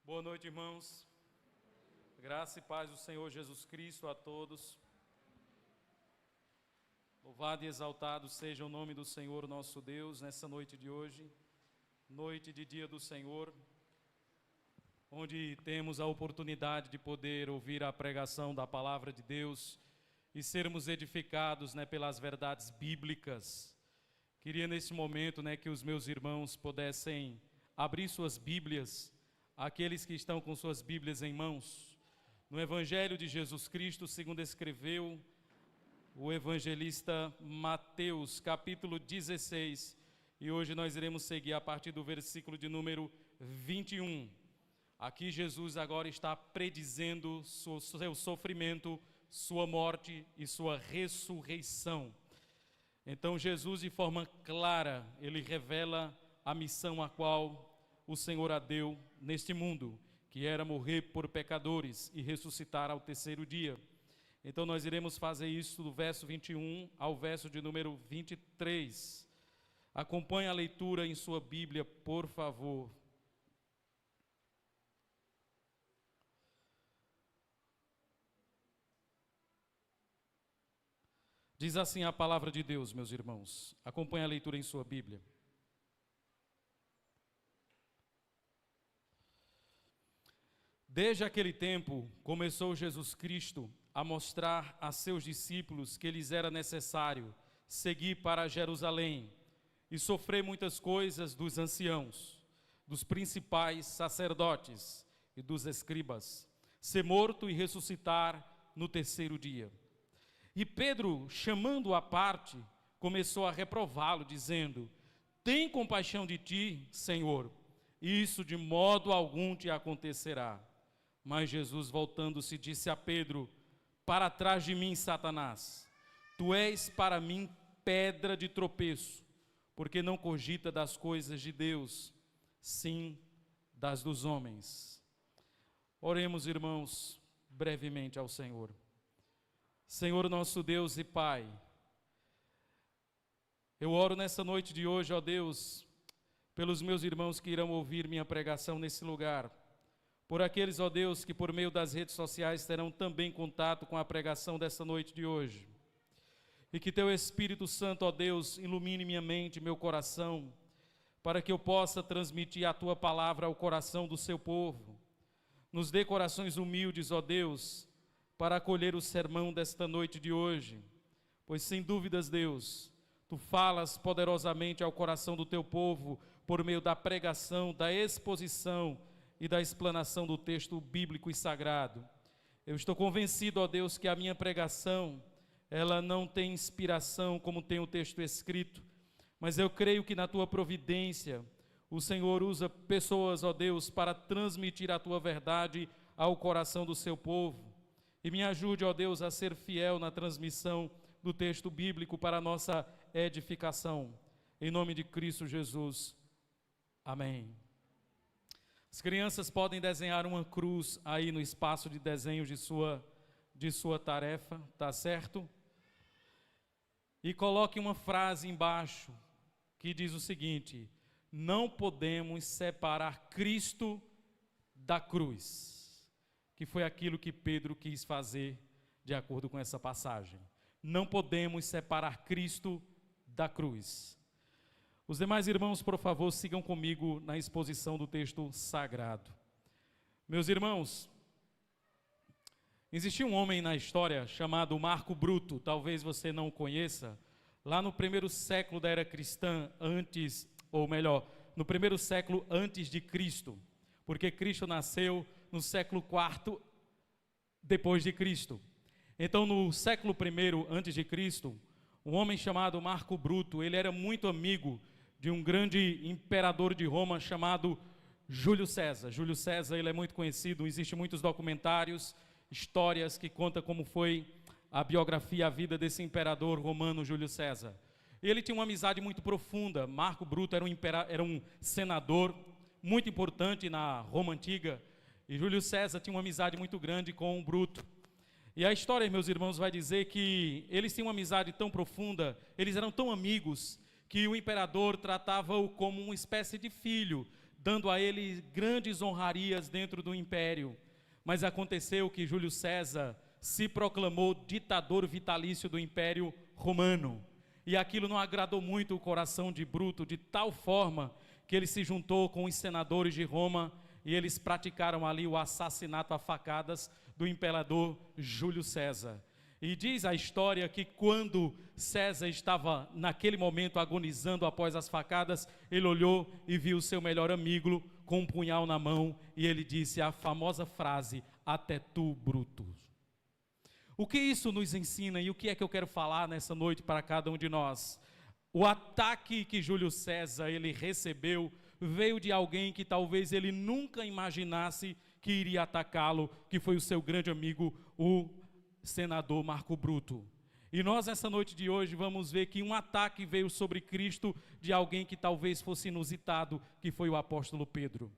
Boa noite, irmãos. Graça e paz do Senhor Jesus Cristo a todos. Louvado e exaltado seja o nome do Senhor nosso Deus nessa noite de hoje, noite de dia do Senhor, onde temos a oportunidade de poder ouvir a pregação da palavra de Deus e sermos edificados, pelas verdades bíblicas. Queria nesse momento, que os meus irmãos pudessem abrir suas Bíblias, aqueles que estão com suas Bíblias em mãos, no Evangelho de Jesus Cristo, segundo escreveu o evangelista Mateus, capítulo 16, e hoje nós iremos seguir a partir do versículo de número 21. Aqui Jesus agora está predizendo seu sofrimento, sua morte e sua ressurreição. Então Jesus, de forma clara, ele revela a missão a qual o Senhor a deu neste mundo, que era morrer por pecadores e ressuscitar ao terceiro dia. Então nós iremos fazer isso do verso 21 ao verso de número 23. Acompanhe a leitura em sua Bíblia, por favor. Diz assim a palavra de Deus, meus irmãos. Acompanhe a leitura em sua Bíblia. Desde aquele tempo, começou Jesus Cristo a mostrar a seus discípulos que lhes era necessário seguir para Jerusalém e sofrer muitas coisas dos anciãos, dos principais sacerdotes e dos escribas, ser morto e ressuscitar no terceiro dia. E Pedro, chamando-o à parte, começou a reprová-lo, dizendo: tem compaixão de ti, Senhor, isso de modo algum te acontecerá. Mas Jesus, voltando-se, disse a Pedro: para trás de mim, Satanás, tu és para mim pedra de tropeço, porque não cogita das coisas de Deus, sim das dos homens. Oremos, irmãos, brevemente ao Senhor. Senhor nosso Deus e Pai, eu oro nessa noite de hoje, ó Deus, pelos meus irmãos que irão ouvir minha pregação nesse lugar, por aqueles, ó Deus, que por meio das redes sociais terão também contato com a pregação dessa noite de hoje. E que Teu Espírito Santo, ó Deus, ilumine minha mente, meu coração, para que eu possa transmitir a Tua palavra ao coração do Seu povo. Nos dê corações humildes, ó Deus, para acolher o sermão desta noite de hoje, pois sem dúvidas, Deus, Tu falas poderosamente ao coração do Teu povo por meio da pregação, da exposição e da explanação do texto bíblico e sagrado. Eu estou convencido, ó Deus, que a minha pregação, ela não tem inspiração como tem o texto escrito, mas eu creio que na Tua providência, o Senhor usa pessoas, ó Deus, para transmitir a Tua verdade ao coração do Seu povo. E me ajude, ó Deus, a ser fiel na transmissão do texto bíblico para a nossa edificação. Em nome de Cristo Jesus. Amém. As crianças podem desenhar uma cruz aí no espaço de desenho de sua tarefa, tá certo? E coloque uma frase embaixo que diz o seguinte: não podemos separar Cristo da cruz, que foi aquilo que Pedro quis fazer de acordo com essa passagem. Não podemos separar Cristo da cruz. Os demais irmãos, por favor, sigam comigo na exposição do texto sagrado. Meus irmãos, existia um homem na história chamado Marco Bruto, talvez você não o conheça, lá no primeiro século da era cristã, no primeiro século antes de Cristo, porque Cristo nasceu no século IV depois de Cristo. Então, no século I antes de Cristo, um homem chamado Marco Bruto, ele era muito amigo de um grande imperador de Roma chamado Júlio César. Júlio César, ele é muito conhecido, existem muitos documentários, histórias que contam como foi a biografia, a vida desse imperador romano Júlio César. Ele tinha uma amizade muito profunda. Marco Bruto era um senador muito importante na Roma Antiga, e Júlio César tinha uma amizade muito grande com o Bruto. E a história, meus irmãos, vai dizer que eles tinham uma amizade tão profunda, eles eram tão amigos, que o imperador tratava-o como uma espécie de filho, dando a ele grandes honrarias dentro do império. Mas aconteceu que Júlio César se proclamou ditador vitalício do Império Romano. E aquilo não agradou muito o coração de Bruto, de tal forma que ele se juntou com os senadores de Roma e eles praticaram ali o assassinato a facadas do imperador Júlio César. E diz a história que quando César estava naquele momento agonizando após as facadas, ele olhou e viu o seu melhor amigo com um punhal na mão e ele disse a famosa frase: até tu, Brutus. O que isso nos ensina e o que é que eu quero falar nessa noite para cada um de nós? O ataque que Júlio César ele recebeu veio de alguém que talvez ele nunca imaginasse que iria atacá-lo, que foi o seu grande amigo, o senador Marco Bruto. E nós nessa noite de hoje vamos ver que um ataque veio sobre Cristo de alguém que talvez fosse inusitado, que foi o apóstolo Pedro.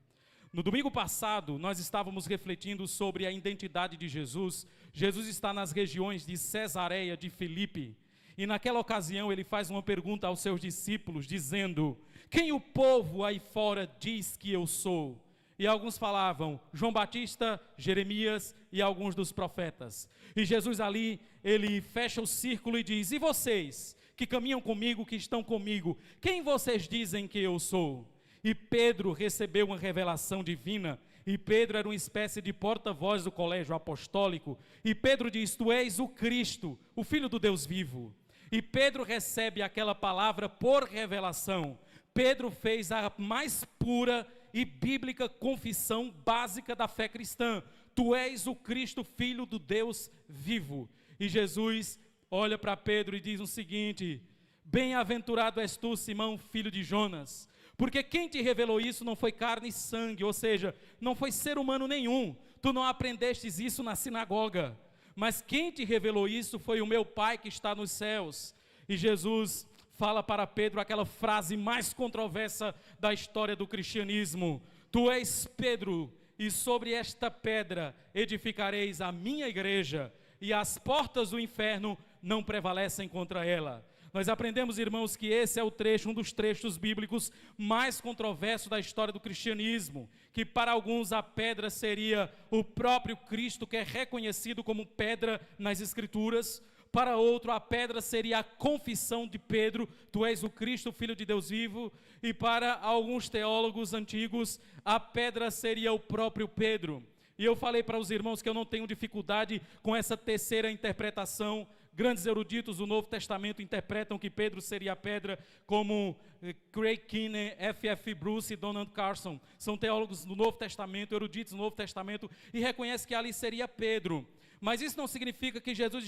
No domingo passado, nós estávamos refletindo sobre a identidade de Jesus. Jesus está nas regiões de Cesareia de Filipe, e naquela ocasião ele faz uma pergunta aos seus discípulos, dizendo: quem o povo aí fora diz que eu sou? E alguns falavam João Batista, Jeremias e alguns dos profetas. E Jesus ali, ele fecha o círculo e diz: e vocês que caminham comigo, que estão comigo, quem vocês dizem que eu sou? E Pedro recebeu uma revelação divina, e Pedro era uma espécie de porta-voz do colégio apostólico, e Pedro diz: tu és o Cristo, o Filho do Deus vivo. E Pedro recebe aquela palavra por revelação. Pedro fez a mais pura e bíblica confissão básica da fé cristã: tu és o Cristo, Filho do Deus vivo. E Jesus olha para Pedro e diz o seguinte: bem-aventurado és tu, Simão, filho de Jonas, porque quem te revelou isso não foi carne e sangue, ou seja, não foi ser humano nenhum, tu não aprendestes isso na sinagoga, mas quem te revelou isso foi o meu Pai que está nos céus. E Jesus fala para Pedro aquela frase mais controversa da história do cristianismo: tu és Pedro, e sobre esta pedra edificareis a minha igreja, e as portas do inferno não prevalecem contra ela. Nós aprendemos, irmãos, que esse é o trecho, um dos trechos bíblicos mais controversos da história do cristianismo, que para alguns a pedra seria o próprio Cristo, que é reconhecido como pedra nas Escrituras. Para outro, a pedra seria a confissão de Pedro: tu és o Cristo, Filho de Deus vivo. E para alguns teólogos antigos, a pedra seria o próprio Pedro. E eu falei para os irmãos que eu não tenho dificuldade com essa terceira interpretação. Grandes eruditos do Novo Testamento interpretam que Pedro seria a pedra, como Craig Keener, F.F. Bruce e Donald Carson. São teólogos do Novo Testamento, eruditos do Novo Testamento, e reconhecem que ali seria Pedro. Mas isso não significa que Jesus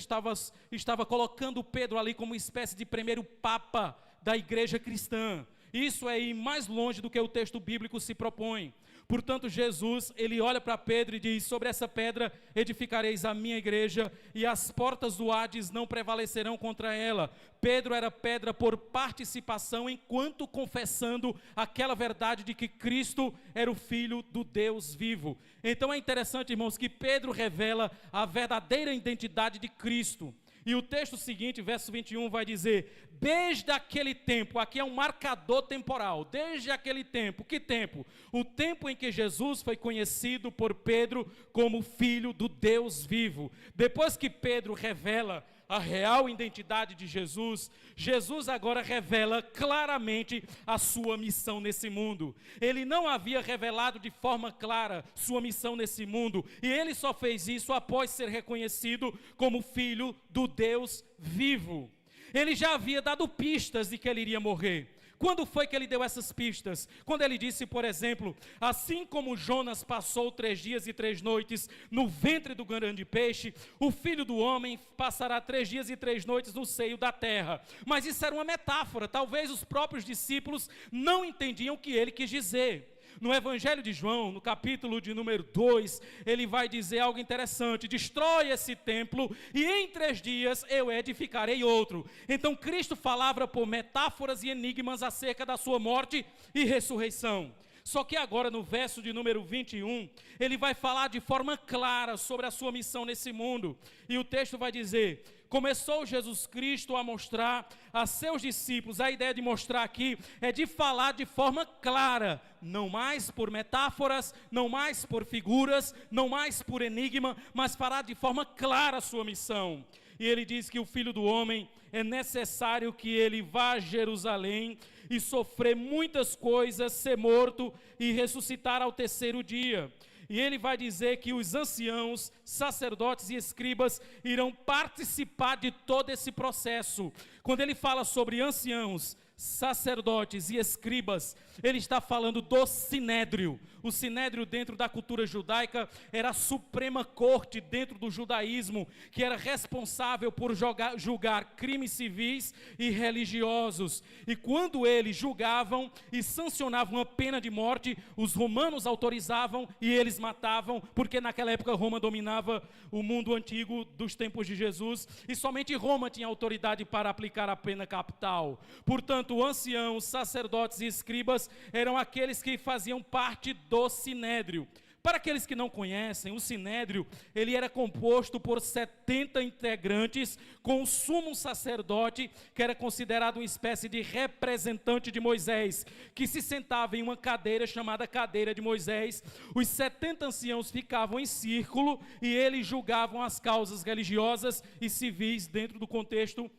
estava colocando Pedro ali como uma espécie de primeiro papa da igreja cristã. Isso é ir mais longe do que o texto bíblico se propõe. Portanto, Jesus, ele olha para Pedro e diz: sobre essa pedra edificareis a minha igreja, e as portas do Hades não prevalecerão contra ela. Pedro era pedra por participação, enquanto confessando aquela verdade de que Cristo era o Filho do Deus vivo. Então é interessante, irmãos, que Pedro revela a verdadeira identidade de Cristo. E o texto seguinte, verso 21, vai dizer: desde aquele tempo, aqui é um marcador temporal, desde aquele tempo, que tempo? O tempo em que Jesus foi conhecido por Pedro como Filho do Deus vivo. Depois que Pedro revela a real identidade de Jesus, Jesus agora revela claramente a sua missão nesse mundo. Ele não havia revelado de forma clara sua missão nesse mundo, e ele só fez isso após ser reconhecido como Filho do Deus vivo. Ele já havia dado pistas de que ele iria morrer. Quando foi que ele deu essas pistas? Quando ele disse, por exemplo: assim como Jonas passou 3 dias e 3 noites no ventre do grande peixe, o Filho do Homem passará 3 dias e 3 noites no seio da terra. Mas isso era uma metáfora, talvez os próprios discípulos não entendiam o que ele quis dizer. No Evangelho de João, no capítulo de número 2, ele vai dizer algo interessante: destrói esse templo e em 3 dias eu edificarei outro. Então Cristo falava por metáforas e enigmas acerca da sua morte e ressurreição. Só que agora no verso de número 21, ele vai falar de forma clara sobre a sua missão nesse mundo. E o texto vai dizer: começou Jesus Cristo a mostrar a seus discípulos, a ideia de mostrar aqui é de falar de forma clara, não mais por metáforas, não mais por figuras, não mais por enigma, mas falar de forma clara a sua missão. E ele diz que o Filho do Homem é necessário que ele vá a Jerusalém e sofrer muitas coisas, ser morto e ressuscitar ao terceiro dia. E ele vai dizer que os anciãos, sacerdotes e escribas irão participar de todo esse processo. Quando ele fala sobre anciãos, sacerdotes e escribas, ele está falando do sinédrio. O sinédrio, dentro da cultura judaica, era a suprema corte dentro do judaísmo, que era responsável por julgar crimes civis e religiosos. E quando eles julgavam e sancionavam a pena de morte, os romanos autorizavam e eles matavam, porque naquela época Roma dominava o mundo antigo dos tempos de Jesus, e somente Roma tinha autoridade para aplicar a pena capital. Portanto, anciãos, sacerdotes e escribas eram aqueles que faziam parte do sinédrio. Para aqueles que não conhecem, o sinédrio, ele era composto por 70 integrantes, com o sumo sacerdote, que era considerado uma espécie de representante de Moisés, que se sentava em uma cadeira chamada cadeira de Moisés. Os 70 anciãos ficavam em círculo e eles julgavam as causas religiosas e civis dentro do contexto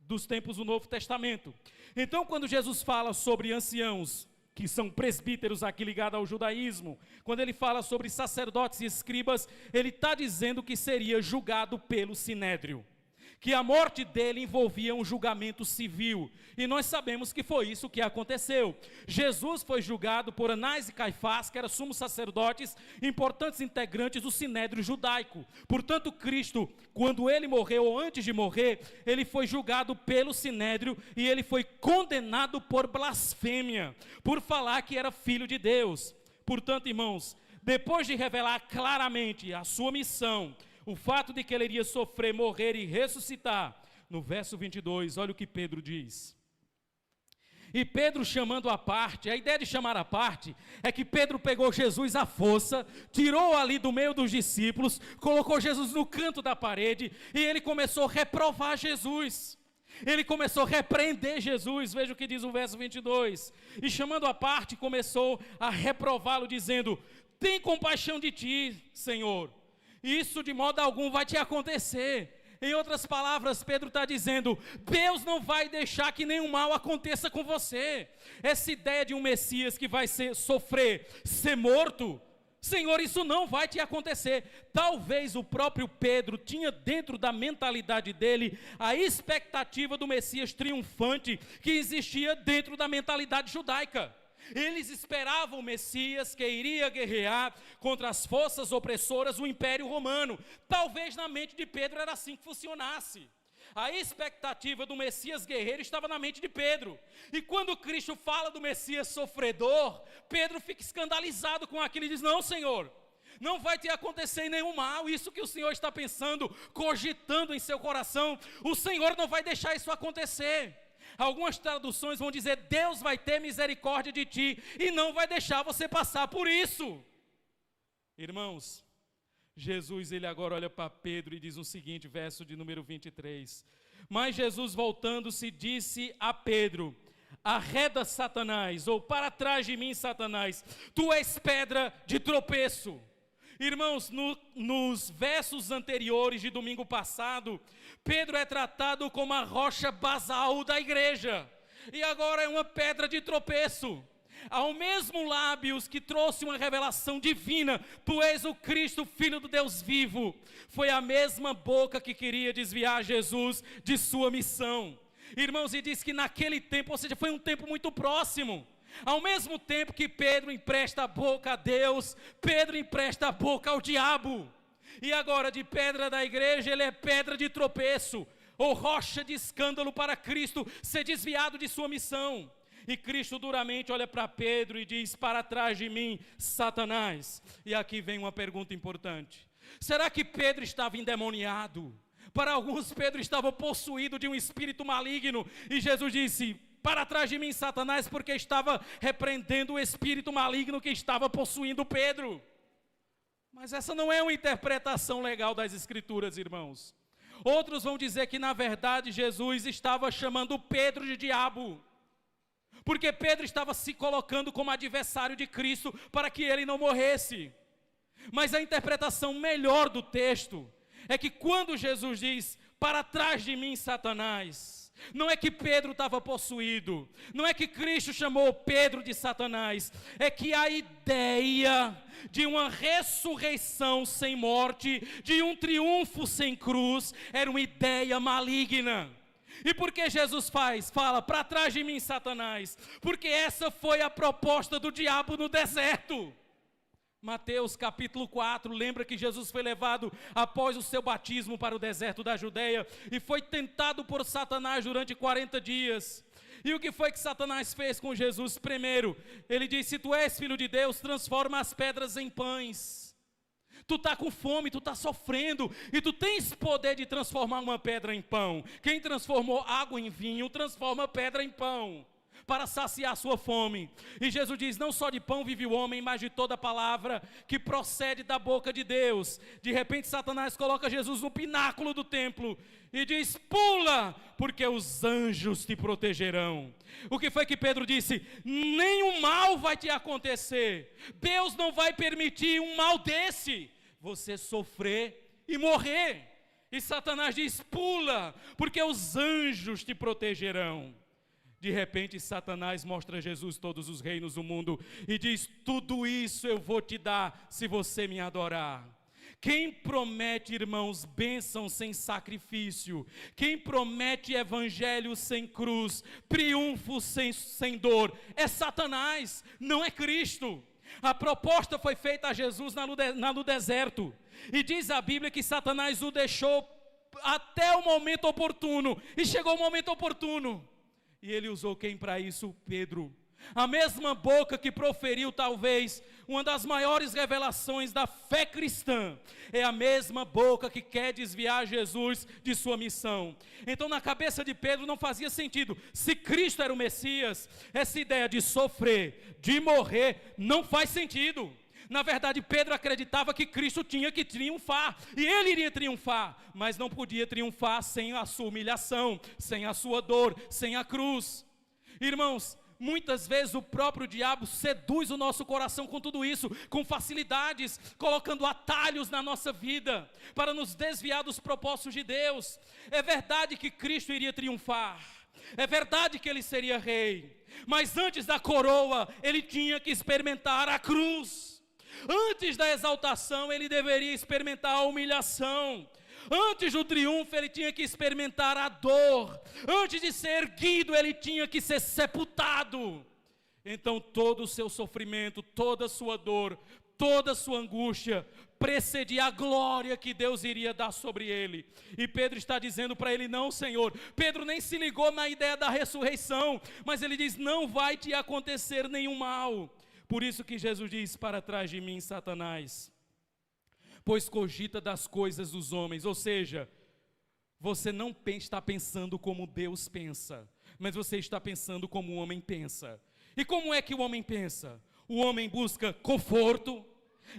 dos tempos do Novo Testamento. Então, quando Jesus fala sobre anciãos, que são presbíteros aqui ligados ao judaísmo, quando ele fala sobre sacerdotes e escribas, ele está dizendo que seria julgado pelo sinédrio, que a morte dele envolvia um julgamento civil, e nós sabemos que foi isso que aconteceu. Jesus foi julgado por Anás e Caifás, que eram sumos sacerdotes, importantes integrantes do sinédrio judaico. Portanto, Cristo, quando ele morreu, ou antes de morrer, ele foi julgado pelo sinédrio, e ele foi condenado por blasfêmia, por falar que era filho de Deus. Portanto, irmãos, depois de revelar claramente a sua missão, o fato de que ele iria sofrer, morrer e ressuscitar, no verso 22, olha o que Pedro diz. E Pedro, chamando à parte, a ideia de chamar à parte é que Pedro pegou Jesus à força, tirou ali do meio dos discípulos, colocou Jesus no canto da parede e ele começou a reprovar Jesus. Ele começou a repreender Jesus, veja o que diz o verso 22. E chamando à parte, começou a reprová-lo, dizendo: tem compaixão de ti, Senhor. Isso de modo algum vai te acontecer. Em outras palavras, Pedro está dizendo: Deus não vai deixar que nenhum mal aconteça com você. Essa ideia de um Messias que vai sofrer, ser morto, Senhor, isso não vai te acontecer. Talvez o próprio Pedro tinha dentro da mentalidade dele a expectativa do Messias triunfante que existia dentro da mentalidade judaica. Eles esperavam o Messias que iria guerrear contra as forças opressoras do Império Romano. Talvez na mente de Pedro era assim que funcionasse. A expectativa do Messias guerreiro estava na mente de Pedro. E quando Cristo fala do Messias sofredor, Pedro fica escandalizado com aquilo e diz: não, Senhor, não vai te acontecer nenhum mal. Isso que o Senhor está pensando, cogitando em seu coração, o Senhor não vai deixar isso acontecer. Algumas traduções vão dizer: Deus vai ter misericórdia de ti e não vai deixar você passar por isso. Irmãos, Jesus, ele agora olha para Pedro e diz o seguinte, verso de número 23. Mas Jesus, voltando-se, disse a Pedro: arreda, Satanás, ou para trás de mim, Satanás, tu és pedra de tropeço. Irmãos, nos versos anteriores de domingo passado, Pedro é tratado como a rocha basal da igreja, e agora é uma pedra de tropeço. Ao mesmo lábios que trouxe uma revelação divina: tu és o Cristo, Filho do Deus vivo, foi a mesma boca que queria desviar Jesus de sua missão. Irmãos, e diz que naquele tempo, ou seja, foi um tempo muito próximo. Ao mesmo tempo que Pedro empresta a boca a Deus, Pedro empresta a boca ao diabo. E agora, de pedra da igreja, ele é pedra de tropeço, ou rocha de escândalo para Cristo ser desviado de sua missão. E Cristo duramente olha para Pedro e diz: para trás de mim, Satanás. E aqui vem uma pergunta importante: será que Pedro estava endemoniado? Para alguns, Pedro estava possuído de um espírito maligno, e Jesus disse: para trás de mim, Satanás, porque estava repreendendo o espírito maligno que estava possuindo Pedro. Mas essa não é uma interpretação legal das Escrituras, irmãos. Outros vão dizer que na verdade Jesus estava chamando Pedro de diabo, porque Pedro estava se colocando como adversário de Cristo para que ele não morresse. Mas a interpretação melhor do texto é que quando Jesus diz: para trás de mim, Satanás, não é que Pedro estava possuído, não é que Cristo chamou Pedro de Satanás, é que a ideia de uma ressurreição sem morte, de um triunfo sem cruz, era uma ideia maligna. E por que Jesus fala, para trás de mim, Satanás? Porque essa foi a proposta do diabo no deserto. Mateus capítulo 4, lembra que Jesus foi levado após o seu batismo para o deserto da Judeia e foi tentado por Satanás durante 40 dias. E o que foi que Satanás fez com Jesus? Primeiro, ele disse: se tu és filho de Deus, transforma as pedras em pães. Tu está com fome, tu está sofrendo, e tu tens poder de transformar uma pedra em pão. Quem transformou água em vinho, transforma pedra em pão, para saciar a sua fome. E Jesus diz: não só de pão vive o homem, mas de toda palavra que procede da boca de Deus. De repente Satanás coloca Jesus no pináculo do templo e diz: pula, porque os anjos te protegerão. O que foi que Pedro disse? Nenhum mal vai te acontecer. Deus não vai permitir um mal desse, você sofrer e morrer. E Satanás diz: pula, porque os anjos te protegerão. De repente Satanás mostra a Jesus todos os reinos do mundo e diz: tudo isso eu vou te dar se você me adorar. Quem promete, irmãos, bênção sem sacrifício, quem promete evangelho sem cruz, triunfo sem dor, é Satanás, não é Cristo. A proposta foi feita a Jesus no deserto, e diz a Bíblia que Satanás o deixou até o momento oportuno, e chegou o momento oportuno. E ele usou quem para isso? Pedro. A mesma boca que proferiu talvez uma das maiores revelações da fé cristã, é a mesma boca que quer desviar Jesus de sua missão. Então na cabeça de Pedro não fazia sentido. Se Cristo era o Messias, essa ideia de sofrer, de morrer, não faz sentido. Na verdade, Pedro acreditava que Cristo tinha que triunfar, e ele iria triunfar, mas não podia triunfar sem a sua humilhação, sem a sua dor, sem a cruz. Irmãos, muitas vezes o próprio diabo seduz o nosso coração com tudo isso, com facilidades, colocando atalhos na nossa vida, para nos desviar dos propósitos de Deus. É verdade que Cristo iria triunfar, é verdade que ele seria rei, mas antes da coroa, ele tinha que experimentar a cruz. Antes da exaltação, ele deveria experimentar a humilhação. Antes do triunfo, ele tinha que experimentar a dor. Antes de ser erguido, ele tinha que ser sepultado. Então todo o seu sofrimento, toda a sua dor, toda a sua angústia precedia a glória que Deus iria dar sobre ele. E Pedro está dizendo para ele: não, Senhor. Pedro nem se ligou na ideia da ressurreição, mas ele diz: não vai te acontecer nenhum mal. Por isso que Jesus diz: para trás de mim, Satanás, pois cogita das coisas dos homens. Ou seja, você não está pensando como Deus pensa, mas você está pensando como o homem pensa. E como é que o homem pensa? O homem busca conforto,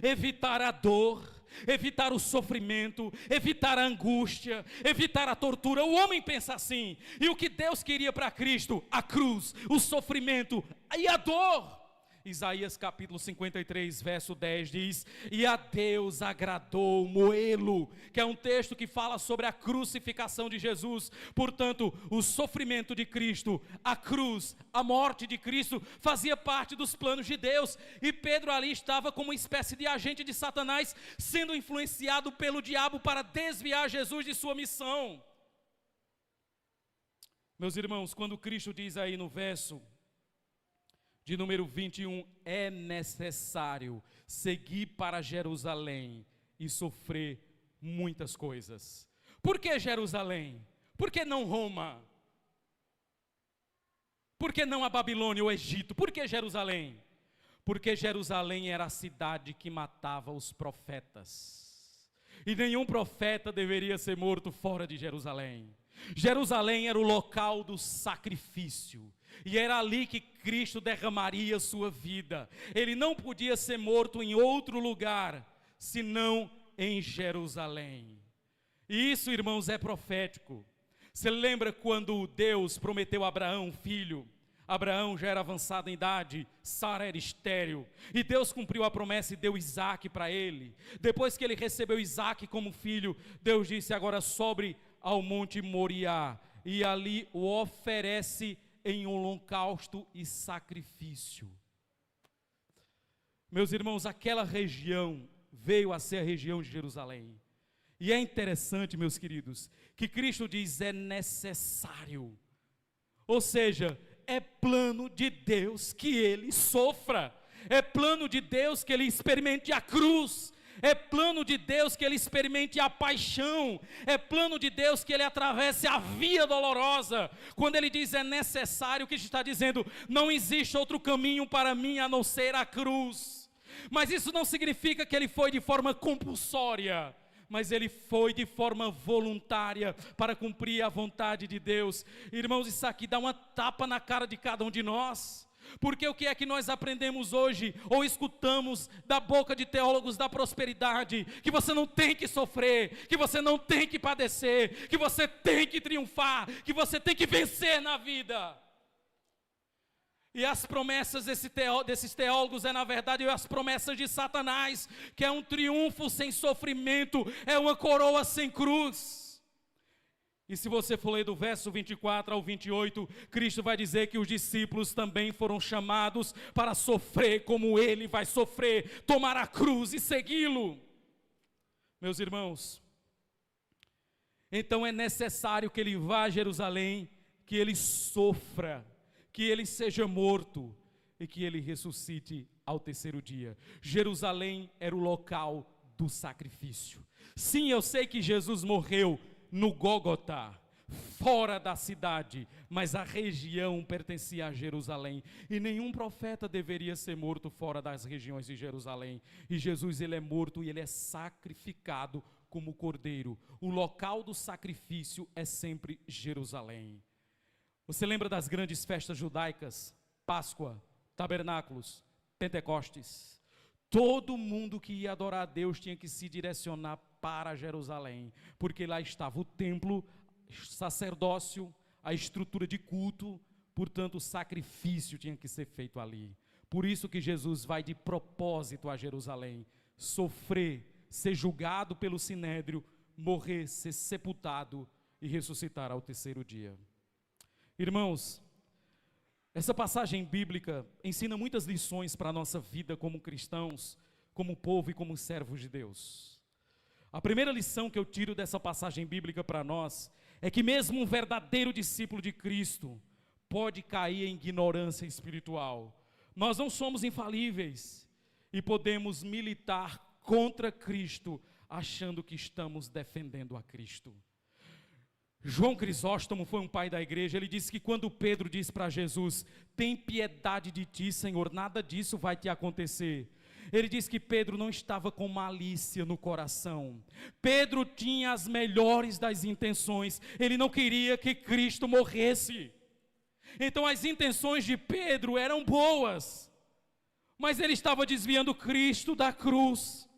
evitar a dor, evitar o sofrimento, evitar a angústia, evitar a tortura. O homem pensa assim. E o que Deus queria para Cristo? A cruz, o sofrimento e a dor. Isaías capítulo 53, verso 10 diz: e a Deus agradou moê-lo, que é um texto que fala sobre a crucificação de Jesus. Portanto, o sofrimento de Cristo, a cruz, a morte de Cristo, fazia parte dos planos de Deus, e Pedro ali estava como uma espécie de agente de Satanás, sendo influenciado pelo diabo para desviar Jesus de sua missão. Meus irmãos, quando Cristo diz aí no verso de número 21, é necessário seguir para Jerusalém e sofrer muitas coisas. Por que Jerusalém? Por que não Roma? Por que não a Babilônia ou o Egito? Por que Jerusalém? Porque Jerusalém era a cidade que matava os profetas. E nenhum profeta deveria ser morto fora de Jerusalém. Jerusalém era o local do sacrifício, e era ali que Cristo derramaria sua vida. Ele não podia ser morto em outro lugar, senão em Jerusalém. E isso, irmãos, é profético. Você lembra quando Deus prometeu a Abraão um filho? Abraão já era avançado em idade, Sara era estéril, e Deus cumpriu a promessa e deu Isaque para ele. Depois que ele recebeu Isaque como filho, Deus disse: agora sobre ao monte Moriá, e ali o oferece em holocausto e sacrifício. Meus irmãos, aquela região veio a ser a região de Jerusalém. E é interessante, meus queridos, que Cristo diz: é necessário. Ou seja, é plano de Deus que ele sofra, é plano de Deus que ele experimente a cruz, é plano de Deus que ele experimente a paixão, é plano de Deus que ele atravesse a via dolorosa. Quando ele diz é necessário, o que está dizendo? Não existe outro caminho para mim a não ser a cruz. Mas isso não significa que ele foi de forma compulsória, mas ele foi de forma voluntária para cumprir a vontade de Deus. Irmãos, isso aqui dá uma tapa na cara de cada um de nós, porque o que é que nós aprendemos hoje, ou escutamos da boca de teólogos da prosperidade? Que você não tem que sofrer, que você não tem que padecer, que você tem que triunfar, que você tem que vencer na vida. E as promessas desses teólogos na verdade, as promessas de Satanás, que é um triunfo sem sofrimento, é uma coroa sem cruz. E se você for ler do verso 24 ao 28, Cristo vai dizer que os discípulos também foram chamados para sofrer como ele vai sofrer, tomar a cruz e segui-lo. Meus irmãos, então é necessário que ele vá a Jerusalém, que ele sofra, que ele seja morto e que ele ressuscite ao terceiro dia. Jerusalém era o local do sacrifício. Sim, eu sei que Jesus morreu no Gólgota, fora da cidade, mas a região pertencia a Jerusalém, e nenhum profeta deveria ser morto fora das regiões de Jerusalém. E Jesus, ele é morto e ele é sacrificado como cordeiro. O local do sacrifício é sempre Jerusalém. Você lembra das grandes festas judaicas? Páscoa, Tabernáculos, Pentecostes. Todo mundo que ia adorar a Deus tinha que se direcionar para Jerusalém, porque lá estava o templo, sacerdócio, a estrutura de culto, portanto o sacrifício tinha que ser feito ali. Por isso que Jesus vai de propósito a Jerusalém, sofrer, ser julgado pelo sinédrio, morrer, ser sepultado e ressuscitar ao terceiro dia. Irmãos, essa passagem bíblica ensina muitas lições para a nossa vida como cristãos, como povo e como servos de Deus. A primeira lição que eu tiro dessa passagem bíblica para nós é que mesmo um verdadeiro discípulo de Cristo pode cair em ignorância espiritual. Nós não somos infalíveis e podemos militar contra Cristo achando que estamos defendendo a Cristo. João Crisóstomo foi um pai da igreja. Ele disse que quando Pedro disse para Jesus: tem piedade de ti, Senhor, nada disso vai te acontecer. Ele disse que Pedro não estava com malícia no coração. Pedro tinha as melhores das intenções. Ele não queria que Cristo morresse. Então as intenções de Pedro eram boas, mas ele estava desviando Cristo da cruz.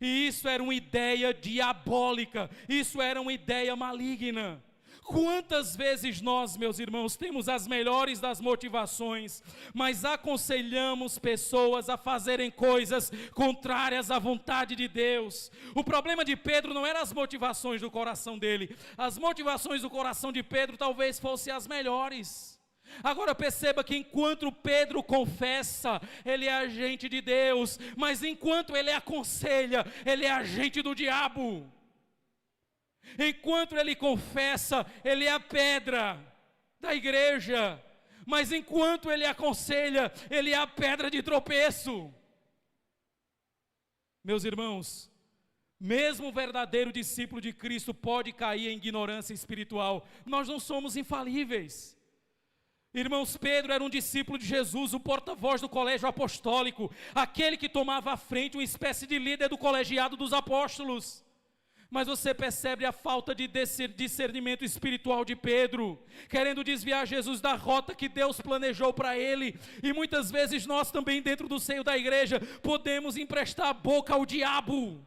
E isso era uma ideia diabólica, isso era uma ideia maligna. Quantas vezes nós, meus irmãos, temos as melhores das motivações, mas aconselhamos pessoas a fazerem coisas contrárias à vontade de Deus. O problema de Pedro não eram as motivações do coração dele, as motivações do coração de Pedro talvez fossem as melhores. Agora perceba que enquanto Pedro confessa, ele é agente de Deus, mas enquanto ele aconselha, ele é agente do diabo. Enquanto ele confessa, ele é a pedra da igreja, mas enquanto ele aconselha, ele é a pedra de tropeço. Meus irmãos, mesmo o verdadeiro discípulo de Cristo pode cair em ignorância espiritual. Nós não somos infalíveis. Irmãos, Pedro era um discípulo de Jesus, o porta-voz do colégio apostólico, aquele que tomava à frente uma espécie de líder do colegiado dos apóstolos. Mas você percebe a falta de discernimento espiritual de Pedro, querendo desviar Jesus da rota que Deus planejou para ele. E muitas vezes nós também, dentro do seio da igreja, podemos emprestar a boca ao diabo.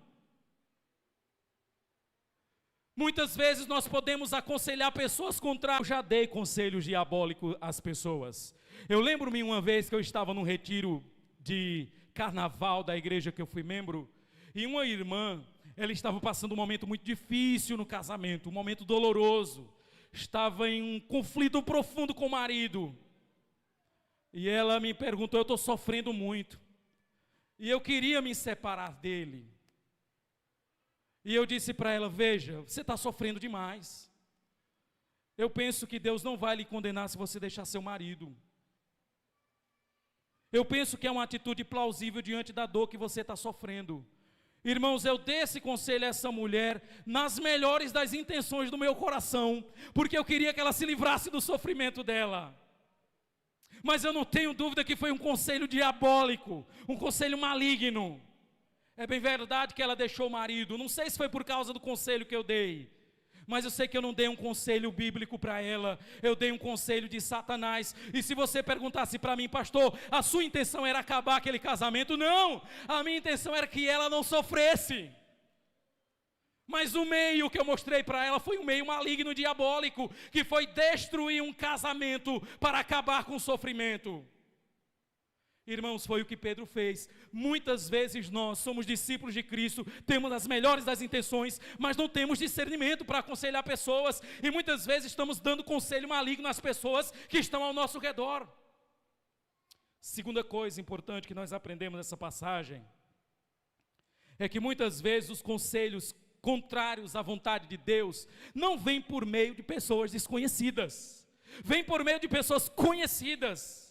Muitas vezes nós podemos aconselhar pessoas contrárias. Eu já dei conselhos diabólicos às pessoas. Eu lembro-me uma vez que eu estava num retiro de carnaval da igreja que eu fui membro, e uma irmã, ela estava passando um momento muito difícil no casamento, um momento doloroso. Estava em um conflito profundo com o marido. E ela me perguntou: eu estou sofrendo muito. E eu queria me separar dele. E eu disse para ela: veja, você está sofrendo demais. Eu penso que Deus não vai lhe condenar se você deixar seu marido. Eu penso que é uma atitude plausível diante da dor que você está sofrendo. Irmãos, eu dei esse conselho a essa mulher nas melhores das intenções do meu coração, porque eu queria que ela se livrasse do sofrimento dela. Mas eu não tenho dúvida que foi um conselho diabólico, um conselho maligno. É bem verdade que ela deixou o marido. Não sei se foi por causa do conselho que eu dei, mas eu sei que eu não dei um conselho bíblico para ela. Eu dei um conselho de Satanás. E se você perguntasse para mim: pastor, a sua intenção era acabar aquele casamento? Não, a minha intenção era que ela não sofresse. Mas o meio que eu mostrei para ela foi um meio maligno, diabólico, que foi destruir um casamento para acabar com o sofrimento. Irmãos, foi o que Pedro fez. Muitas vezes nós somos discípulos de Cristo, temos as melhores das intenções, mas não temos discernimento para aconselhar pessoas, e muitas vezes estamos dando conselho maligno às pessoas que estão ao nosso redor. Segunda coisa importante que nós aprendemos nessa passagem é que muitas vezes os conselhos contrários à vontade de Deus não vêm por meio de pessoas desconhecidas, vêm por meio de pessoas conhecidas.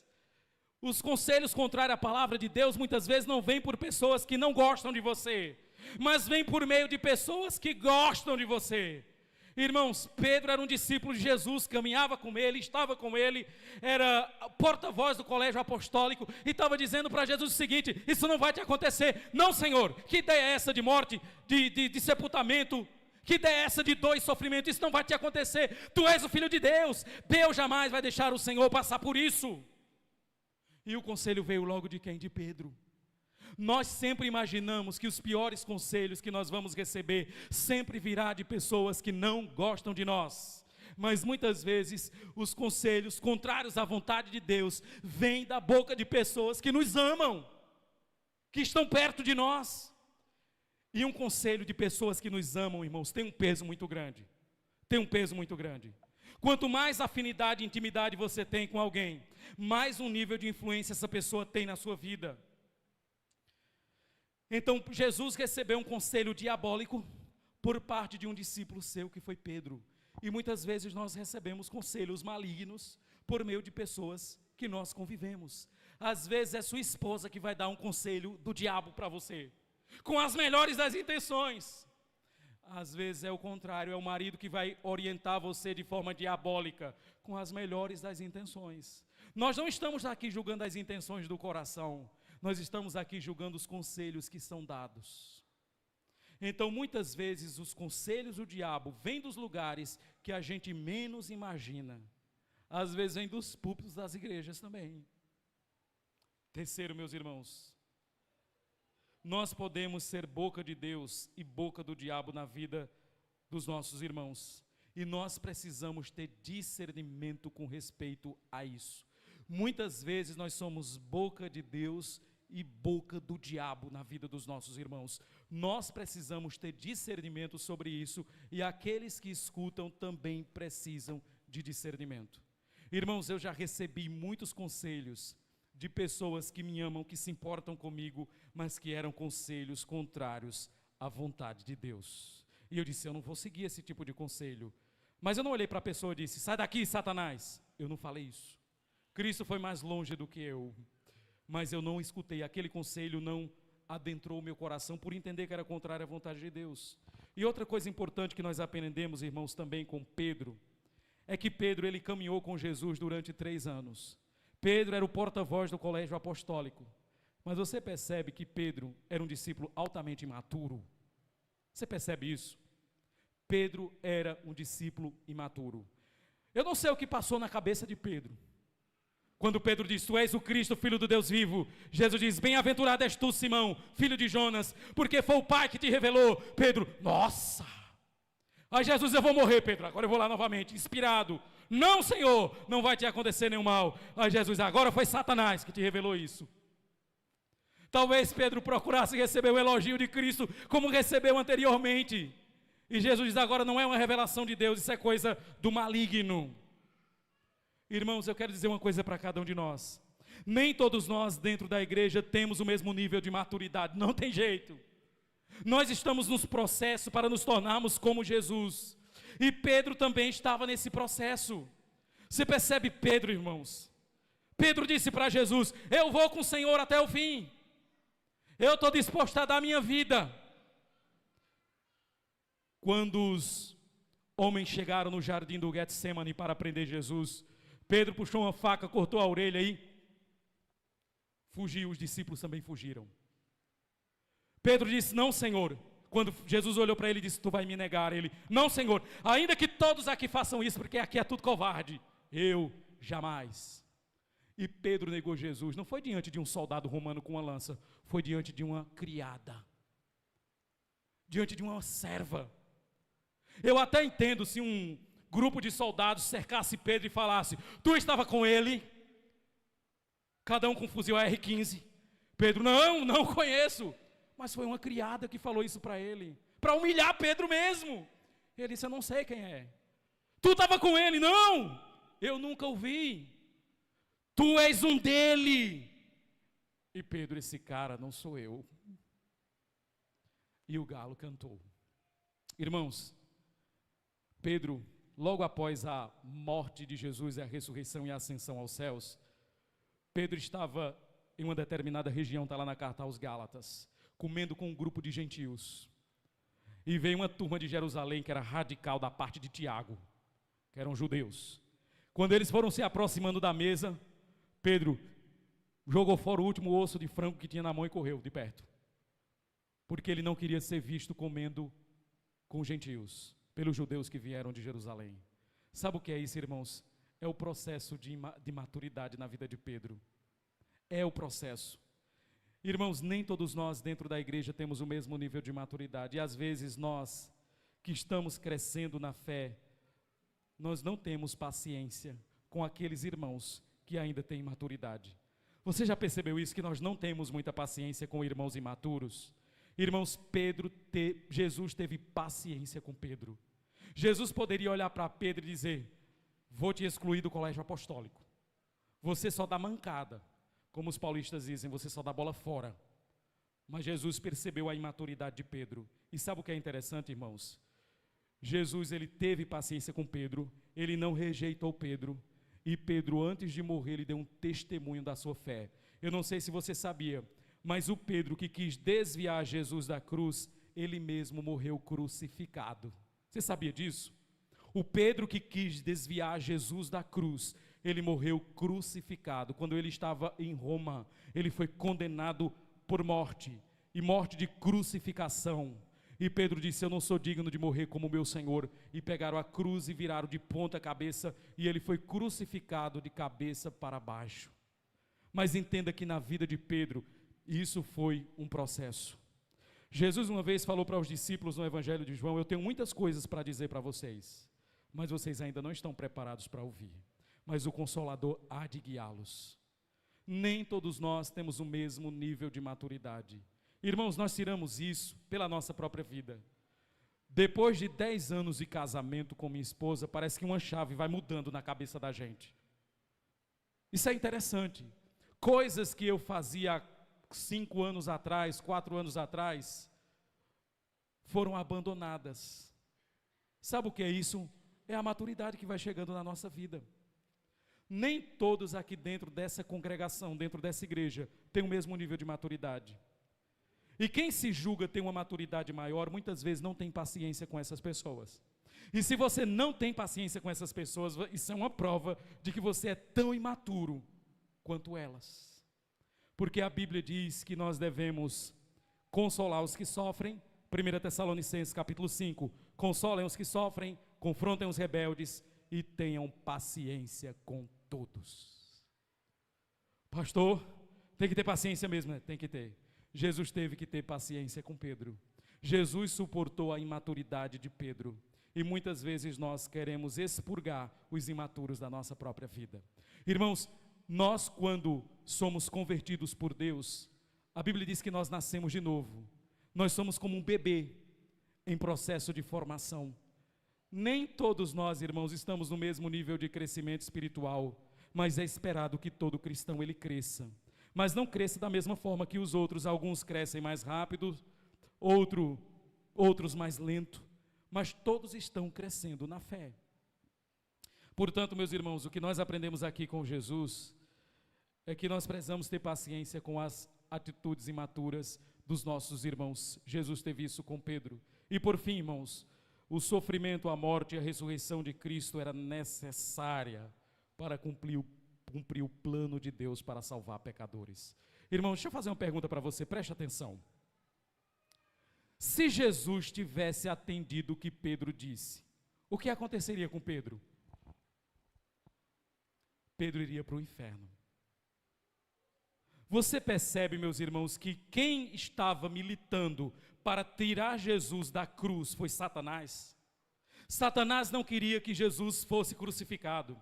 Os conselhos contrários à palavra de Deus muitas vezes não vêm por pessoas que não gostam de você, mas vêm por meio de pessoas que gostam de você. Irmãos, Pedro era um discípulo de Jesus, caminhava com ele, estava com ele, era porta-voz do colégio apostólico, e estava dizendo para Jesus o seguinte: isso não vai te acontecer. Não, Senhor, que ideia é essa de morte, de sepultamento? Que ideia é essa de dor e sofrimento? Isso não vai te acontecer. Tu és o Filho de Deus. Deus jamais vai deixar o Senhor passar por isso. E o conselho veio logo de quem? De Pedro. Nós sempre imaginamos que os piores conselhos que nós vamos receber sempre virá de pessoas que não gostam de nós. Mas muitas vezes os conselhos contrários à vontade de Deus vêm da boca de pessoas que nos amam, que estão perto de nós. E um conselho de pessoas que nos amam, irmãos, tem um peso muito grande. Tem um peso muito grande. Quanto mais afinidade e intimidade você tem com alguém, mais um nível de influência essa pessoa tem na sua vida. Então Jesus recebeu um conselho diabólico por parte de um discípulo seu, que foi Pedro. E muitas vezes nós recebemos conselhos malignos por meio de pessoas que nós convivemos. Às vezes é sua esposa que vai dar um conselho do diabo para você, com as melhores das intenções. Às vezes é o contrário, é o marido que vai orientar você de forma diabólica, com as melhores das intenções. Nós não estamos aqui julgando as intenções do coração, nós estamos aqui julgando os conselhos que são dados. Então muitas vezes os conselhos do diabo vêm dos lugares que a gente menos imagina. Às vezes vêm dos púlpitos das igrejas também. Terceiro, meus irmãos, nós podemos ser boca de Deus e boca do diabo na vida dos nossos irmãos. E nós precisamos ter discernimento com respeito a isso. Muitas vezes nós somos boca de Deus e boca do diabo na vida dos nossos irmãos. Nós precisamos ter discernimento sobre isso, e aqueles que escutam também precisam de discernimento. Irmãos, eu já recebi muitos conselhos de pessoas que me amam, que se importam comigo, mas que eram conselhos contrários à vontade de Deus. E eu disse: eu não vou seguir esse tipo de conselho. Mas eu não olhei para a pessoa e disse: sai daqui, Satanás. Eu não falei isso. Cristo foi mais longe do que eu. Mas eu não escutei. Aquele conselho não adentrou o meu coração, por entender que era contrário à vontade de Deus. E outra coisa importante que nós aprendemos, irmãos, também com Pedro, é que Pedro, ele caminhou com Jesus durante 3 anos. Pedro era o porta-voz do colégio apostólico. Mas você percebe que Pedro era um discípulo altamente imaturo? Você percebe isso? Pedro era um discípulo imaturo. Eu não sei o que passou na cabeça de Pedro. Quando Pedro diz: tu és o Cristo, Filho do Deus vivo, Jesus diz: bem-aventurado és tu, Simão, filho de Jonas, porque foi o Pai que te revelou. Pedro: nossa! Aí Jesus, eu vou morrer, Pedro, agora eu vou lá novamente, inspirado. Não, Senhor, não vai te acontecer nenhum mal. Aí Jesus, agora foi Satanás que te revelou isso. Talvez Pedro procurasse receber o elogio de Cristo como recebeu anteriormente. E Jesus diz, agora não é uma revelação de Deus, isso é coisa do maligno. Irmãos, eu quero dizer uma coisa para cada um de nós. Nem todos nós dentro da igreja temos o mesmo nível de maturidade, não tem jeito. Nós estamos nos processos para nos tornarmos como Jesus. E Pedro também estava nesse processo. Você percebe Pedro, irmãos? Pedro disse para Jesus, eu vou com o Senhor até o fim. Eu estou disposto a dar minha vida. Quando os homens chegaram no jardim do Getsemane para prender Jesus, Pedro puxou uma faca, cortou a orelha e fugiu. Os discípulos também fugiram. Pedro disse, não, Senhor. Quando Jesus olhou para ele e disse, tu vai me negar. Ele, não, Senhor, ainda que todos aqui façam isso, porque aqui é tudo covarde, eu jamais. E Pedro negou Jesus, não foi diante de um soldado romano com uma lança, foi diante de uma criada, diante de uma serva. Eu até entendo se um grupo de soldados cercasse Pedro e falasse, tu estava com ele, cada um com um fuzil AR-15. Pedro, não conheço. Mas foi uma criada que falou isso para ele, para humilhar Pedro mesmo. Ele disse, eu não sei quem é. Tu estava com ele? Não, eu nunca o vi. Tu és um dele. E Pedro, esse cara não sou eu. E o galo cantou. Irmãos, Pedro, logo após a morte de Jesus e a ressurreição e a ascensão aos céus, Pedro estava em uma determinada região, está lá na carta aos Gálatas, comendo com um grupo de gentios. E veio uma turma de Jerusalém que era radical da parte de Tiago, que eram judeus. Quando eles foram se aproximando da mesa, Pedro jogou fora o último osso de frango que tinha na mão e correu de perto. Porque ele não queria ser visto comendo com gentios, pelos judeus que vieram de Jerusalém. Sabe o que é isso, irmãos? É o processo de maturidade na vida de Pedro. É o processo. Irmãos, nem todos nós dentro da igreja temos o mesmo nível de maturidade. E às vezes nós, que estamos crescendo na fé, nós não temos paciência com aqueles irmãos que ainda têm maturidade. Você já percebeu isso, que nós não temos muita paciência com irmãos imaturos? Irmãos, Jesus teve paciência com Pedro. Jesus poderia olhar para Pedro e dizer, vou te excluir do colégio apostólico. Você só dá mancada. Como os paulistas dizem, você só dá bola fora. Mas Jesus percebeu a imaturidade de Pedro. E sabe o que é interessante, irmãos? Jesus, ele teve paciência com Pedro, ele não rejeitou Pedro. E Pedro, antes de morrer, ele deu um testemunho da sua fé. Eu não sei se você sabia, mas o Pedro que quis desviar Jesus da cruz, ele mesmo morreu crucificado. Você sabia disso? O Pedro que quis desviar Jesus da cruz, ele morreu crucificado. Quando ele estava em Roma, ele foi condenado por morte, e morte de crucificação. E Pedro disse, eu não sou digno de morrer como meu Senhor. E pegaram a cruz e viraram de ponta cabeça, e ele foi crucificado de cabeça para baixo. Mas entenda que na vida de Pedro, isso foi um processo. Jesus uma vez falou para os discípulos no Evangelho de João, eu tenho muitas coisas para dizer para vocês, mas vocês ainda não estão preparados para ouvir. Mas o Consolador há de guiá-los. Nem todos nós temos o mesmo nível de maturidade. Irmãos, nós tiramos isso pela nossa própria vida. Depois de 10 anos de casamento com minha esposa, parece que uma chave vai mudando na cabeça da gente. Isso é interessante. Coisas que eu fazia 5 anos atrás, 4 anos atrás, foram abandonadas. Sabe o que é isso? É a maturidade que vai chegando na nossa vida. Nem todos aqui dentro dessa congregação, dentro dessa igreja, têm o mesmo nível de maturidade. E quem se julga ter uma maturidade maior, muitas vezes não tem paciência com essas pessoas. E se você não tem paciência com essas pessoas, isso é uma prova de que você é tão imaturo quanto elas. Porque a Bíblia diz que nós devemos consolar os que sofrem. 1 Tessalonicenses capítulo 5, consolem os que sofrem, confrontem os rebeldes e tenham paciência com todos. Pastor, tem que ter paciência mesmo, né? Tem que ter. Jesus teve que ter paciência com Pedro. Jesus suportou a imaturidade de Pedro. E muitas vezes nós queremos expurgar os imaturos da nossa própria vida. Irmãos, nós quando somos convertidos por Deus, a Bíblia diz que nós nascemos de novo. Nós somos como um bebê em processo de formação. Nem todos nós, irmãos, estamos no mesmo nível de crescimento espiritual, mas é esperado que todo cristão ele cresça. Mas não cresça da mesma forma que os outros. Alguns crescem mais rápido, outros mais lento, mas todos estão crescendo na fé. Portanto, meus irmãos, o que nós aprendemos aqui com Jesus é que nós precisamos ter paciência com as atitudes imaturas dos nossos irmãos. Jesus teve isso com Pedro. E por fim, irmãos, o sofrimento, a morte e a ressurreição de Cristo era necessária para cumprir o plano de Deus para salvar pecadores. Irmãos, deixa eu fazer uma pergunta para você, preste atenção. Se Jesus tivesse atendido o que Pedro disse, o que aconteceria com Pedro? Pedro iria para o inferno. Você percebe, meus irmãos, que quem estava militando para tirar Jesus da cruz foi Satanás? Satanás não queria que Jesus fosse crucificado.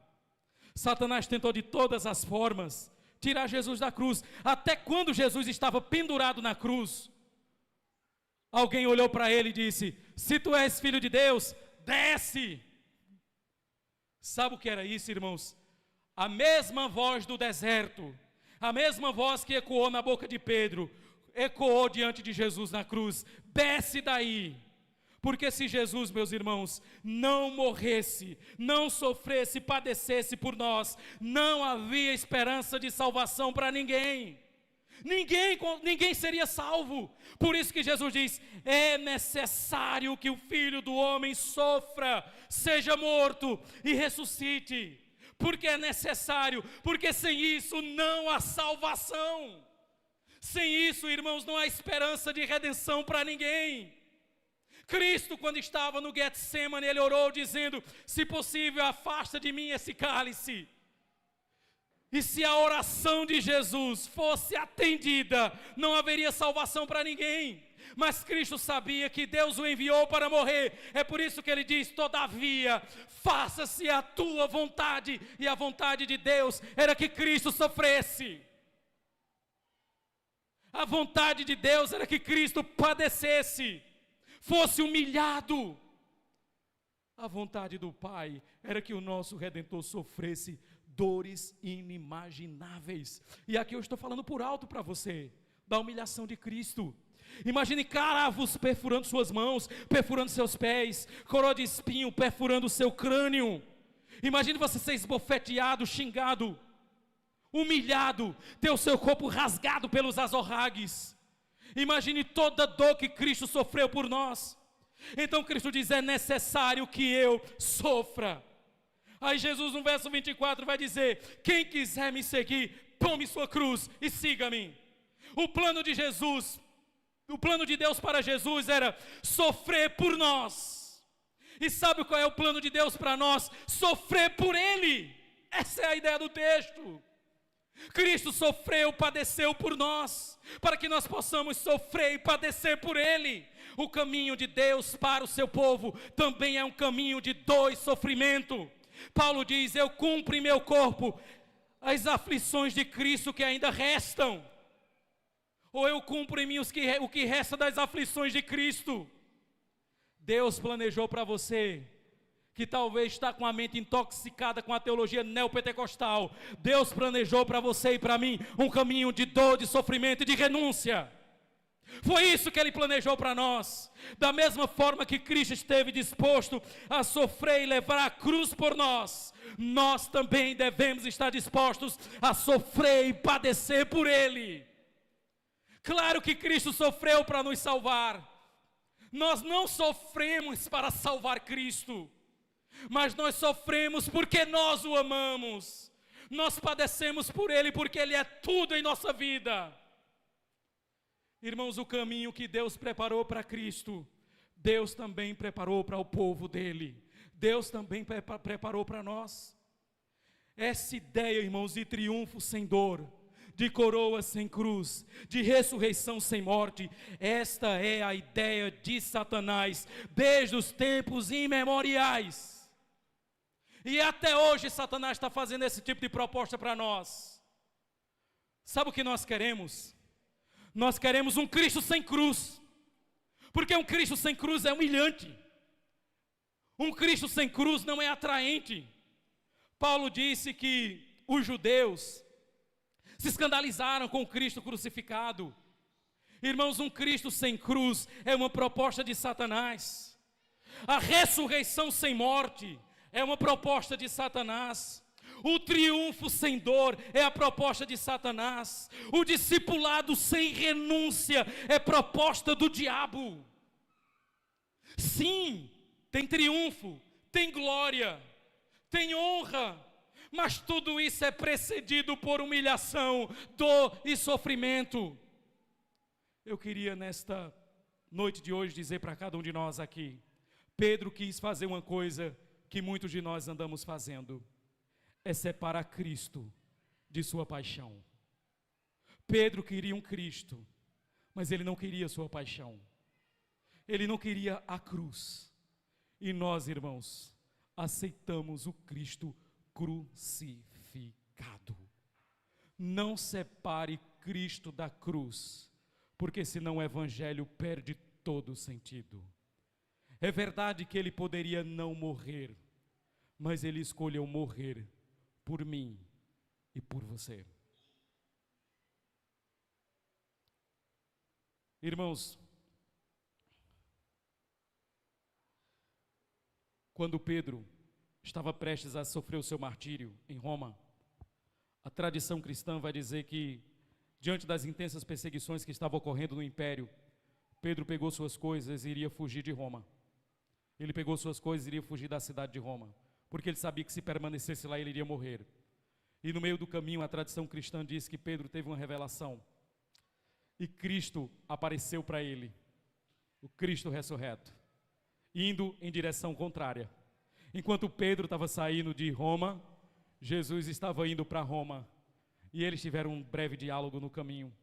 Satanás tentou de todas as formas tirar Jesus da cruz. Até quando Jesus estava pendurado na cruz, alguém olhou para ele e disse: se tu és filho de Deus, desce. Sabe o que era isso, irmãos? A mesma voz do deserto, a mesma voz que ecoou na boca de Pedro, ecoou diante de Jesus na cruz: desce daí. Porque se Jesus, meus irmãos, não morresse, não sofresse, padecesse por nós, não havia esperança de salvação para ninguém. Ninguém seria salvo. Por isso que Jesus diz: é necessário que o Filho do Homem sofra, seja morto e ressuscite. Porque é necessário, porque sem isso não há salvação. Sem isso, irmãos, não há esperança de redenção para ninguém. Cristo, quando estava no Getsemane, ele orou dizendo: se possível, afasta de mim esse cálice. E se a oração de Jesus fosse atendida, não haveria salvação para ninguém. Mas Cristo sabia que Deus o enviou para morrer. É por isso que ele diz: todavia, faça-se a tua vontade. E a vontade de Deus era que Cristo sofresse. A vontade de Deus era que Cristo padecesse, fosse humilhado. A vontade do Pai era que o nosso Redentor sofresse dores inimagináveis. E aqui eu estou falando por alto para você, da humilhação de Cristo. Imagine caravos perfurando suas mãos, perfurando seus pés, coroa de espinho perfurando o seu crânio. Imagine você ser esbofeteado, xingado, humilhado, ter o seu corpo rasgado pelos azorragues. Imagine toda a dor que Cristo sofreu por nós. Então Cristo diz: é necessário que eu sofra. Aí Jesus no verso 24 vai dizer: quem quiser me seguir, tome sua cruz e siga-me. O plano de Jesus, o plano de Deus para Jesus era sofrer por nós. E sabe qual é o plano de Deus para nós? Sofrer por Ele. Essa é a ideia do texto. Cristo sofreu, padeceu por nós, para que nós possamos sofrer e padecer por Ele. O caminho de Deus para o seu povo também é um caminho de dor e sofrimento. Paulo diz: eu cumpro em meu corpo as aflições de Cristo que ainda restam. Ou eu cumpro em mim o que resta das aflições de Cristo. Deus planejou para você, que talvez está com a mente intoxicada com a teologia neopentecostal, Deus planejou para você e para mim um caminho de dor, de sofrimento e de renúncia. Foi isso que Ele planejou para nós. Da mesma forma que Cristo esteve disposto a sofrer e levar a cruz por nós, nós também devemos estar dispostos a sofrer e padecer por Ele. Claro que Cristo sofreu para nos salvar. Nós não sofremos para salvar Cristo, mas nós sofremos porque nós o amamos. Nós padecemos por Ele porque Ele é tudo em nossa vida. Irmãos, o caminho que Deus preparou para Cristo, Deus também preparou para o povo dele. Deus também preparou para nós. Essa ideia, irmãos, de triunfo sem dor, de coroa sem cruz, de ressurreição sem morte. Esta é a ideia de Satanás desde os tempos imemoriais. E até hoje Satanás está fazendo esse tipo de proposta para nós. Sabe o que nós queremos? Nós queremos um Cristo sem cruz, porque um Cristo sem cruz é humilhante. Um Cristo sem cruz não é atraente. Paulo disse que os judeus se escandalizaram com o Cristo crucificado. Irmãos, um Cristo sem cruz é uma proposta de Satanás. A ressurreição sem morte é uma proposta de Satanás. O triunfo sem dor é a proposta de Satanás. O discipulado sem renúncia é proposta do diabo. Sim, tem triunfo, tem glória, tem honra, mas tudo isso é precedido por humilhação, dor e sofrimento. Eu queria nesta noite de hoje dizer para cada um de nós aqui: Pedro quis fazer uma coisa que muitos de nós andamos fazendo, é separar Cristo de sua paixão. Pedro queria um Cristo, mas ele não queria sua paixão, ele não queria a cruz. E nós, irmãos, aceitamos o Cristo crucificado. Não separe Cristo da cruz, porque senão o evangelho perde todo o sentido. É verdade que ele poderia não morrer, mas ele escolheu morrer por mim e por você. Irmãos, quando Pedro estava prestes a sofrer o seu martírio em Roma, a tradição cristã vai dizer que, diante das intensas perseguições que estavam ocorrendo no império, Pedro pegou suas coisas e iria fugir de Roma. Ele pegou suas coisas e iria fugir da cidade de Roma, porque ele sabia que se permanecesse lá ele iria morrer. E no meio do caminho a tradição cristã diz que Pedro teve uma revelação, e Cristo apareceu para ele, o Cristo ressurreto, indo em direção contrária. Enquanto Pedro estava saindo de Roma, Jesus estava indo para Roma, e eles tiveram um breve diálogo no caminho.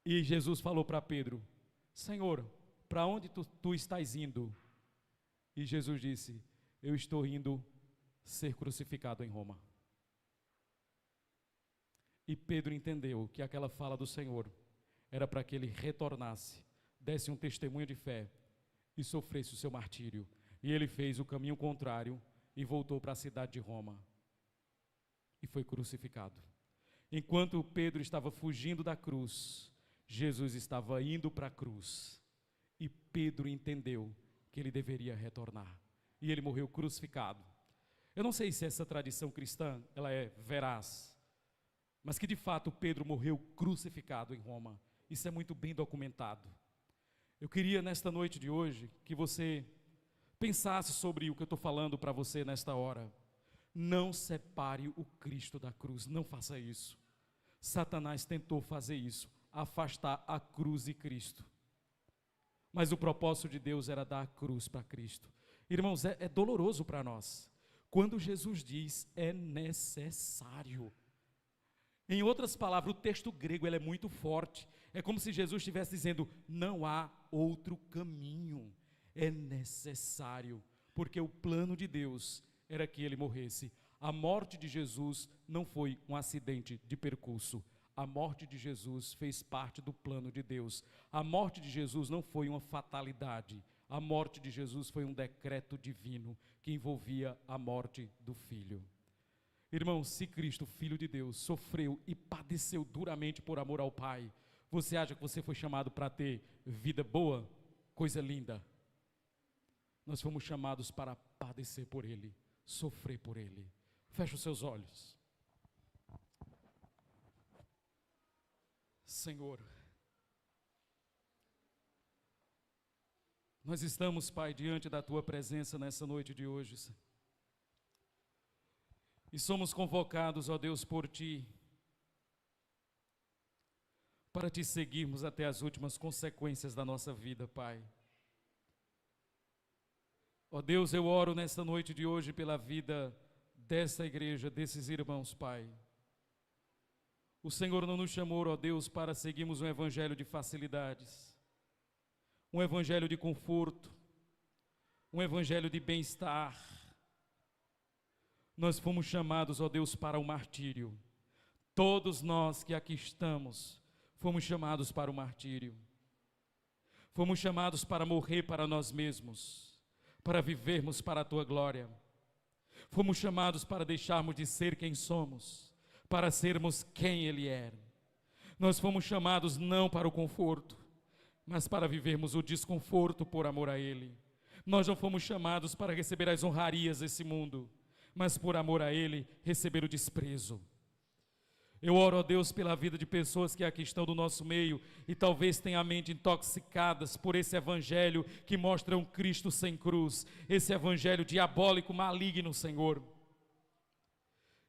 E Jesus falou para Pedro: Senhor, para onde tu estás indo? E Jesus disse: eu estou indo ser crucificado em Roma. E Pedro entendeu que aquela fala do Senhor era para que ele retornasse, desse um testemunho de fé e sofresse o seu martírio. E ele fez o caminho contrário e voltou para a cidade de Roma e foi crucificado. Enquanto Pedro estava fugindo da cruz, Jesus estava indo para a cruz, e Pedro entendeu que ele deveria retornar, e ele morreu crucificado. Eu não sei se essa tradição cristã ela é veraz, mas que de fato Pedro morreu crucificado em Roma. Isso é muito bem documentado. Eu queria nesta noite de hoje que você pensasse sobre o que eu estou falando para você nesta hora. Não separe o Cristo da cruz, não faça isso. Satanás tentou fazer isso, afastar a cruz e Cristo. Mas o propósito de Deus era dar a cruz para Cristo. Irmãos, é doloroso para nós quando Jesus diz é necessário. Em outras palavras, o texto grego ele é muito forte. É como se Jesus estivesse dizendo: não há outro caminho, é necessário, porque o plano de Deus era que ele morresse. A morte de Jesus não foi um acidente de percurso. A morte de Jesus fez parte do plano de Deus. A morte de Jesus não foi uma fatalidade. A morte de Jesus foi um decreto divino que envolvia a morte do Filho. Irmão, se Cristo, Filho de Deus, sofreu e padeceu duramente por amor ao Pai, você acha que você foi chamado para ter vida boa? Coisa linda. Nós fomos chamados para padecer por Ele, sofrer por Ele. Feche os seus olhos. Senhor, nós estamos, Pai, diante da Tua presença nessa noite de hoje, Senhor. E somos convocados, ó Deus, por Ti, para Te seguirmos até as últimas consequências da nossa vida, Pai. Ó Deus, eu oro nesta noite de hoje pela vida dessa igreja, desses irmãos, Pai. O Senhor não nos chamou, ó Deus, para seguirmos um evangelho de facilidades, um evangelho de conforto, um evangelho de bem-estar. Nós fomos chamados, ó Deus, para o martírio. Todos nós que aqui estamos, fomos chamados para o martírio. Fomos chamados para morrer para nós mesmos, para vivermos para a Tua glória. Fomos chamados para deixarmos de ser quem somos, para sermos quem Ele é. Nós fomos chamados não para o conforto, mas para vivermos o desconforto por amor a Ele. Nós não fomos chamados para receber as honrarias desse mundo, mas por amor a Ele, receber o desprezo. Eu oro a Deus pela vida de pessoas que aqui estão do nosso meio e talvez tenham a mente intoxicadas por esse evangelho que mostra um Cristo sem cruz, esse evangelho diabólico, maligno, Senhor.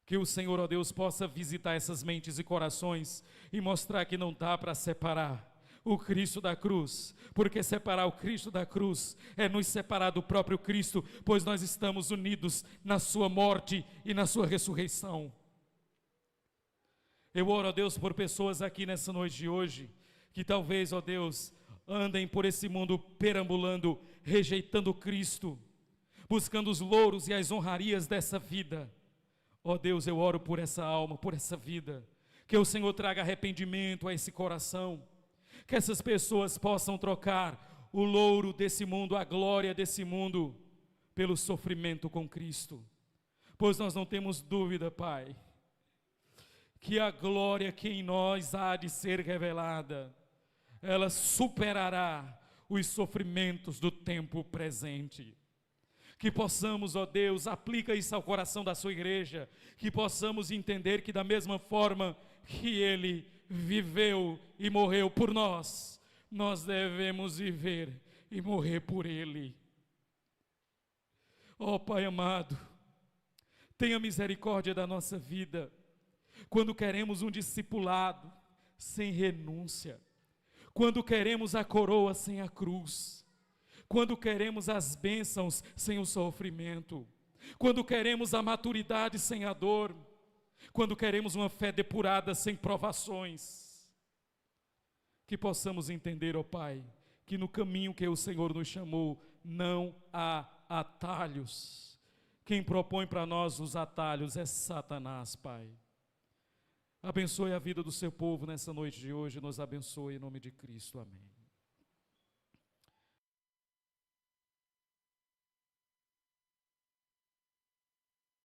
Que o Senhor, ó Deus, possa visitar essas mentes e corações e mostrar que não dá para separar o Cristo da cruz, porque separar o Cristo da cruz é nos separar do próprio Cristo, pois nós estamos unidos na sua morte e na sua ressurreição. Eu oro a Deus por pessoas aqui nessa noite de hoje, que talvez, ó Deus, andem por esse mundo perambulando, rejeitando Cristo, buscando os louros e as honrarias dessa vida. Ó Deus, eu oro por essa alma, por essa vida, que o Senhor traga arrependimento a esse coração, que essas pessoas possam trocar o louro desse mundo, a glória desse mundo, pelo sofrimento com Cristo, pois nós não temos dúvida, Pai, que a glória que em nós há de ser revelada, ela superará os sofrimentos do tempo presente. Que possamos, ó Deus, aplica isso ao coração da sua igreja, que possamos entender que da mesma forma que Ele viveu e morreu por nós, nós devemos viver e morrer por Ele. Ó Pai amado, tenha misericórdia da nossa vida, quando queremos um discipulado sem renúncia, quando queremos a coroa sem a cruz, quando queremos as bênçãos sem o sofrimento, quando queremos a maturidade sem a dor, quando queremos uma fé depurada sem provações. Que possamos entender, ó Pai, que no caminho que o Senhor nos chamou não há atalhos. Quem propõe para nós os atalhos é Satanás, Pai. Abençoe a vida do seu povo nessa noite de hoje, nos abençoe em nome de Cristo, amém.